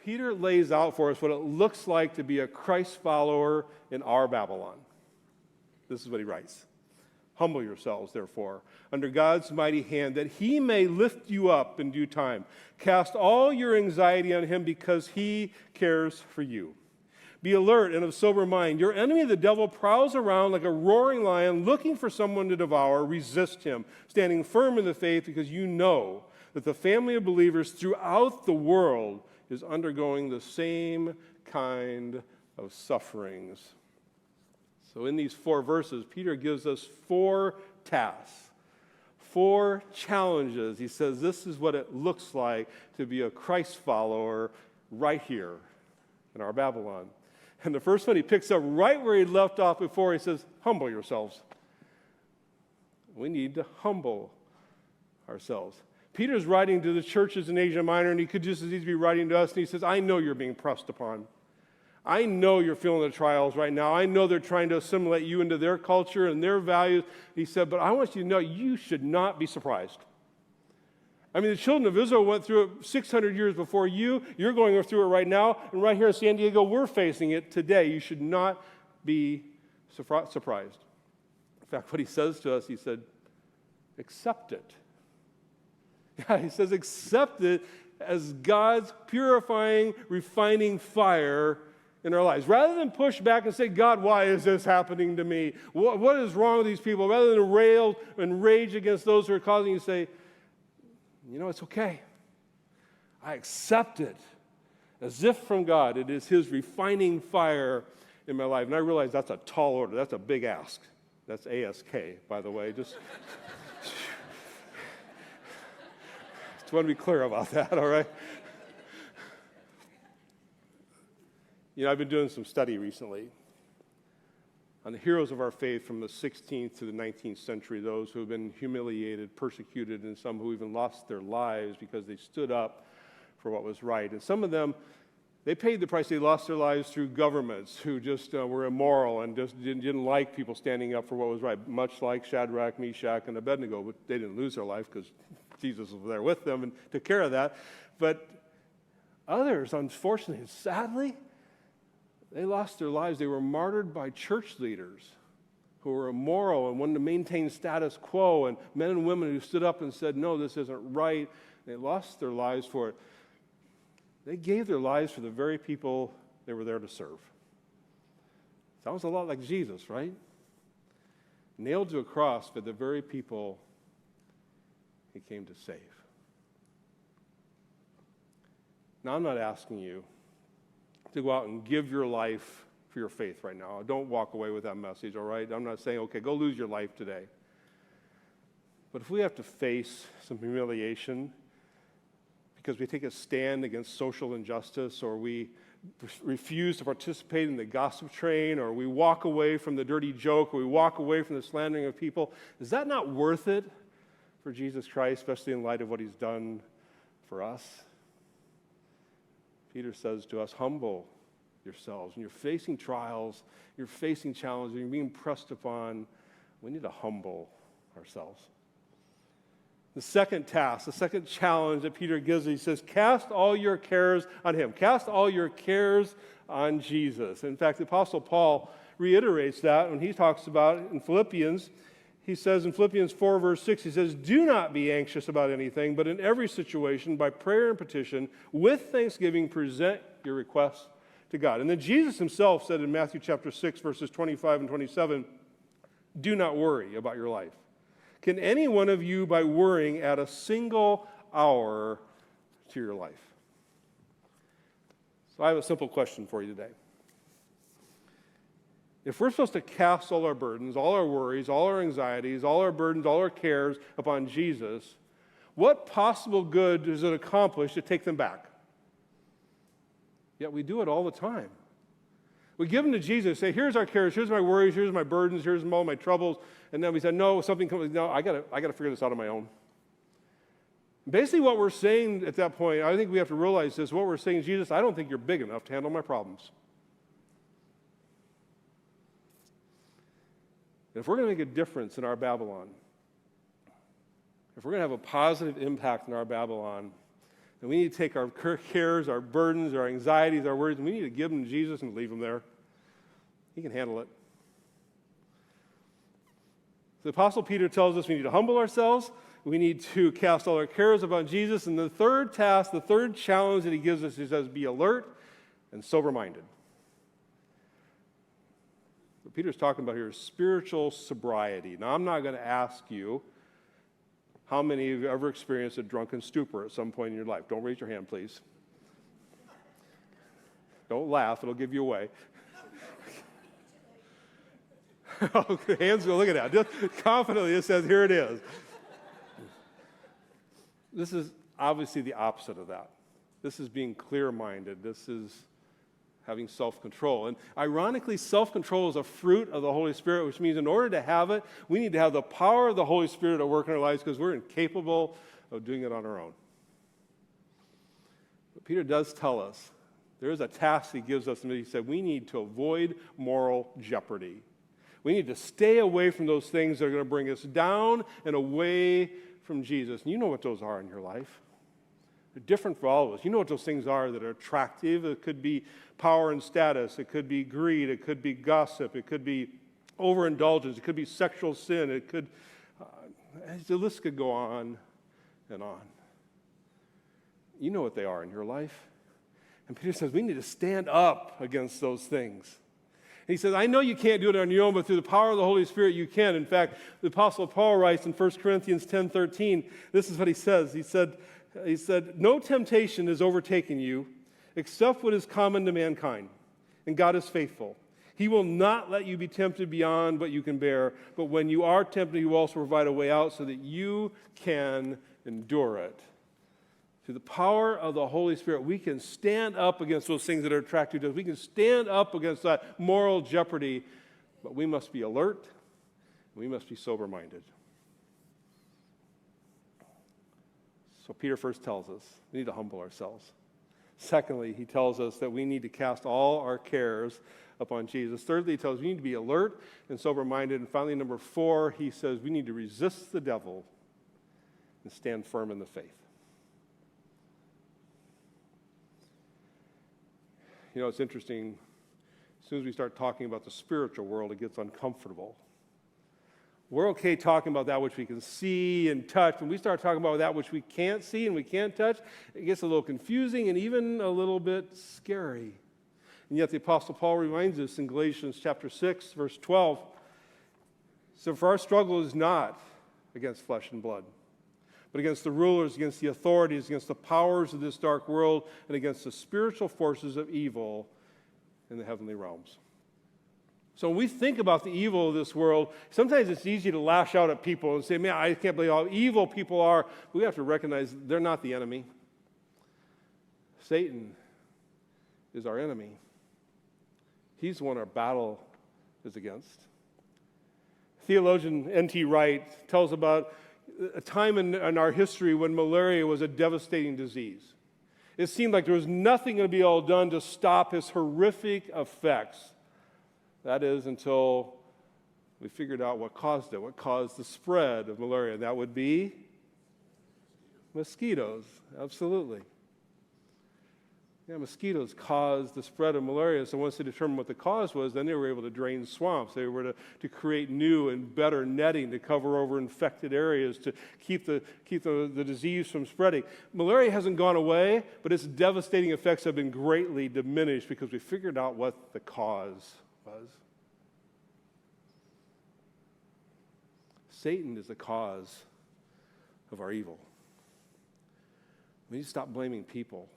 Peter lays out for us what it looks like to be a Christ follower in our Babylon. This is what he writes. Humble yourselves, therefore, under God's mighty hand, that he may lift you up in due time. Cast all your anxiety on him because he cares for you. Be alert and of sober mind. Your enemy, the devil, prowls around like a roaring lion looking for someone to devour. Resist him, standing firm in the faith, because you know that the family of believers throughout the world is undergoing the same kind of sufferings. So in these 4 verses, Peter gives us 4 tasks, 4 challenges. He says this is what it looks like to be a Christ follower right here in our Babylon. And the first one he picks up right where he left off before. He says, humble yourselves. We need to humble ourselves. Peter's writing to the churches in Asia Minor, and he could just as easily be writing to us, and he says, I know you're being pressed upon. I know you're feeling the trials right now. I know they're trying to assimilate you into their culture and their values. He said, but I want you to know you should not be surprised. I mean, the children of Israel went through it 600 years before you. You're going through it right now. And right here in San Diego, we're facing it today. You should not be surprised. In fact, what he says to us, he said, accept it. Yeah, he says, accept it as God's purifying, refining fire in our lives. Rather than push back and say, God, why is this happening to me? What is wrong with these people? Rather than rail and rage against those who are causing you, say, you know, it's okay. I accept it as if from God. It is his refining fire in my life. And I realize that's a tall order. That's a big ask. That's ASK, by the way. Just want to be clear about that, all right? You know, I've been doing some study recently on the heroes of our faith from the 16th to the 19th century, those who have been humiliated, persecuted, and some who even lost their lives because they stood up for what was right. And some of them, they paid the price. They lost their lives through governments who just were immoral and just didn't like people standing up for what was right, much like Shadrach, Meshach, and Abednego. But they didn't lose their life because Jesus was there with them and took care of that. But others, unfortunately and sadly, they lost their lives. They were martyred by church leaders who were immoral and wanted to maintain status quo, and men and women who stood up and said, no, this isn't right. They lost their lives for it. They gave their lives for the very people they were there to serve. Sounds a lot like Jesus, right? Nailed to a cross for the very people he came to save. Now, I'm not asking you to go out and give your life for your faith right now. Don't walk away with that message, all right? I'm not saying, okay, go lose your life today. But if we have to face some humiliation because we take a stand against social injustice, or we refuse to participate in the gossip train, or we walk away from the dirty joke, or we walk away from the slandering of people, is that not worth it for Jesus Christ, especially in light of what he's done for us? Peter says to us, humble yourselves. When you're facing trials, you're facing challenges, you're being pressed upon, we need to humble ourselves. The second task, the second challenge that Peter gives, he says, cast all your cares on him. Cast all your cares on Jesus. In fact, the Apostle Paul reiterates that when he talks about it in Philippians. He says in Philippians 4, verse 6, he says, do not be anxious about anything, but in every situation, by prayer and petition, with thanksgiving, present your requests to God. And then Jesus himself said in Matthew chapter 6, verses 25 and 27, do not worry about your life. Can any one of you, by worrying, add a single hour to your life? So I have a simple question for you today. If we're supposed to cast all our burdens, all our worries, all our anxieties, all our burdens, all our cares upon Jesus, what possible good does it accomplish to take them back? Yet we do it all the time. We give them to Jesus, say, here's our cares, here's my worries, here's my burdens, here's all my troubles. And then we say, no, something comes, no, I got to figure this out on my own. Basically what we're saying at that point, I think we have to realize this, what we're saying, Jesus, I don't think you're big enough to handle my problems. If we're going to make a difference in our Babylon, if we're going to have a positive impact in our Babylon, And we need to take our cares, our burdens, our anxieties, our worries, and we need to give them to Jesus and leave them there. He can handle it. The Apostle Peter tells us we need to humble ourselves. We need to cast all our cares upon Jesus. And the third task, the third challenge that he gives us, he says, be alert and sober-minded. What Peter's talking about here is spiritual sobriety. Now, I'm not going to ask you how many of you ever experienced a drunken stupor at some point in your life. Don't raise your hand, please. Don't laugh. It'll give you away. Hands go, look at that. Just confidently it says, here it is. This is obviously the opposite of that. This is being clear-minded. This is having self-control. And ironically, self-control is a fruit of the Holy Spirit, which means in order to have it, we need to have the power of the Holy Spirit at work in our lives because we're incapable of doing it on our own. But Peter does tell us there is a task he gives us, and he said we need to avoid moral jeopardy. We need to stay away from those things that are going to bring us down and away from Jesus. And you know what those are in your life. They're different for all of us. You know what those things are that are attractive. It could be power and status. It could be greed. It could be gossip. It could be overindulgence. It could be sexual sin. It could, the list could go on and on. You know what they are in your life. And Peter says we need to stand up against those things. He says, I know you can't do it on your own, but through the power of the Holy Spirit, you can. In fact, the Apostle Paul writes in 1 Corinthians 10:13, this is what he says. He said, no temptation has overtaken you except what is common to mankind, and God is faithful. He will not let you be tempted beyond what you can bear, but when you are tempted, he will also provide a way out so that you can endure it. Through the power of the Holy Spirit, we can stand up against those things that are attractive to us. We can stand up against that moral jeopardy, but we must be alert, and we must be sober-minded. So Peter first tells us we need to humble ourselves. Secondly, he tells us that we need to cast all our cares upon Jesus. Thirdly, he tells us we need to be alert and sober-minded. And finally, number 4, he says we need to resist the devil and stand firm in the faith. You know, it's interesting. As soon as we start talking about the spiritual world, it gets uncomfortable. We're okay talking about that which we can see and touch. When we start talking about that which we can't see and we can't touch, it gets a little confusing and even a little bit scary. And yet the Apostle Paul reminds us in Galatians chapter 6, verse 12, so for our struggle is not against flesh and blood, but against the rulers, against the authorities, against the powers of this dark world, and against the spiritual forces of evil in the heavenly realms. So when we think about the evil of this world, sometimes it's easy to lash out at people and say, man, I can't believe how evil people are. We have to recognize they're not the enemy. Satan is our enemy. He's the one our battle is against. Theologian N.T. Wright tells about a time in our history when malaria was a devastating disease. It seemed like there was nothing going to be all done to stop its horrific effects. That is, until we figured out what caused it, what caused the spread of malaria. That would be mosquitoes, absolutely. Yeah, mosquitoes caused the spread of malaria. So once they determined what the cause was, then they were able to drain swamps. They were to create new and better netting to cover over infected areas to keep the disease from spreading. Malaria hasn't gone away, but its devastating effects have been greatly diminished because we figured out what the cause was. Satan is the cause of our evil. We need to stop blaming people.